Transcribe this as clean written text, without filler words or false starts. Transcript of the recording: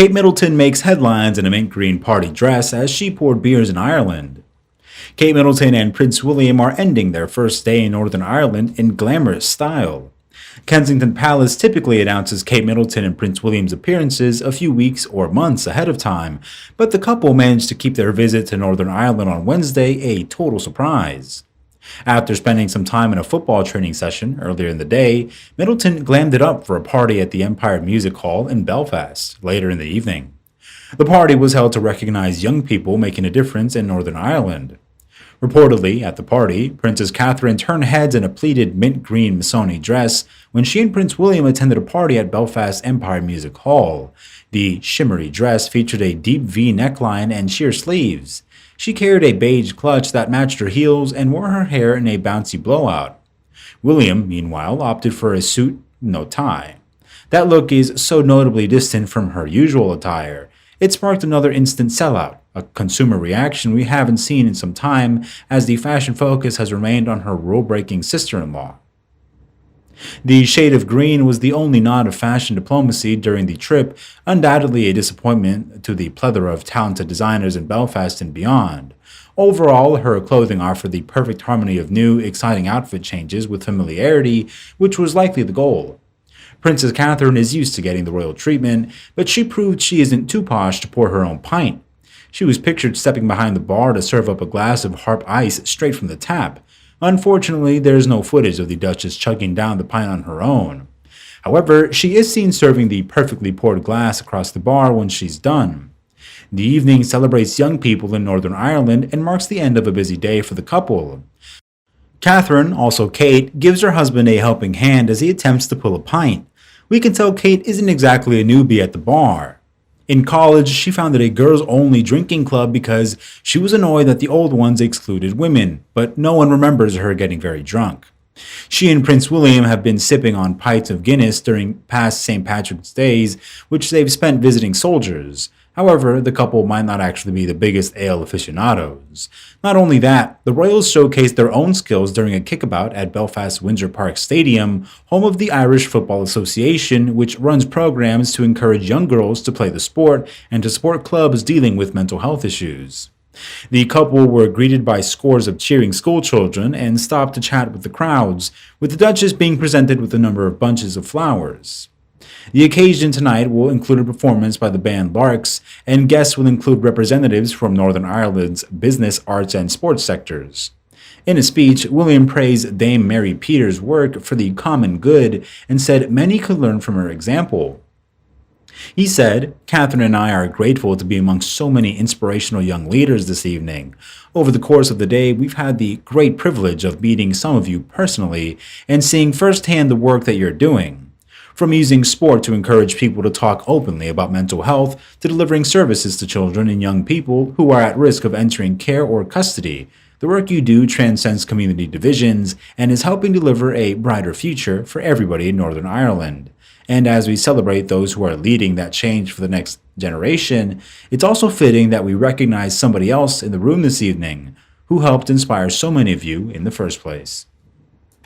Kate Middleton makes headlines in a mint green party dress as she poured beers in Ireland. Kate Middleton and Prince William are ending their first day in Northern Ireland in glamorous style. Kensington Palace typically announces Kate Middleton and Prince William's appearances a few weeks or months ahead of time, but the couple managed to keep their visit to Northern Ireland on Wednesday a total surprise. After spending some time in a football training session earlier in the day, Middleton glammed it up for a party at the Empire Music Hall in Belfast later in the evening. The party was held to recognize young people making a difference in Northern Ireland. Reportedly, at the party, Princess Catherine turned heads in a pleated mint green Missoni dress when she and Prince William attended a party at Belfast Empire Music Hall. The shimmery dress featured a deep V neckline and sheer sleeves. She carried a beige clutch that matched her heels and wore her hair in a bouncy blowout. William, meanwhile, opted for a suit, no tie. That look is so notably distant from her usual attire. It sparked another instant sellout, a consumer reaction we haven't seen in some time as the fashion focus has remained on her rule-breaking sister-in-law. The shade of green was the only nod of fashion diplomacy during the trip, undoubtedly a disappointment to the plethora of talented designers in Belfast and beyond. Overall, her clothing offered the perfect harmony of new, exciting outfit changes with familiarity, which was likely the goal. Princess Catherine is used to getting the royal treatment, but she proved she isn't too posh to pour her own pint. She was pictured stepping behind the bar to serve up a glass of Harp ice straight from the tap. Unfortunately, there is no footage of the Duchess chugging down the pint on her own. However, she is seen serving the perfectly poured glass across the bar when she's done. The evening celebrates young people in Northern Ireland and marks the end of a busy day for the couple. Catherine, also Kate, gives her husband a helping hand as he attempts to pull a pint. We can tell Kate isn't exactly a newbie at the bar. In college, she founded a girls-only drinking club because she was annoyed that the old ones excluded women, but no one remembers her getting very drunk. She and Prince William have been sipping on pints of Guinness during past St. Patrick's Days, which they've spent visiting soldiers. However, the couple might not actually be the biggest ale aficionados. Not only that, the royals showcased their own skills during a kickabout at Belfast Windsor Park Stadium, home of the Irish Football Association, which runs programs to encourage young girls to play the sport and to support clubs dealing with mental health issues. The couple were greeted by scores of cheering schoolchildren and stopped to chat with the crowds, with the Duchess being presented with a number of bunches of flowers. The occasion tonight will include a performance by the band Larks, and guests will include representatives from Northern Ireland's business, arts, and sports sectors. In a speech, William praised Dame Mary Peter's work for the common good and said many could learn from her example. He said, "Catherine and I are grateful to be amongst so many inspirational young leaders this evening. Over the course of the day, we've had the great privilege of meeting some of you personally and seeing firsthand the work that you're doing. From using sport to encourage people to talk openly about mental health to delivering services to children and young people who are at risk of entering care or custody, the work you do transcends community divisions and is helping deliver a brighter future for everybody in Northern Ireland. And as we celebrate those who are leading that change for the next generation, it's also fitting that we recognize somebody else in the room this evening who helped inspire so many of you in the first place."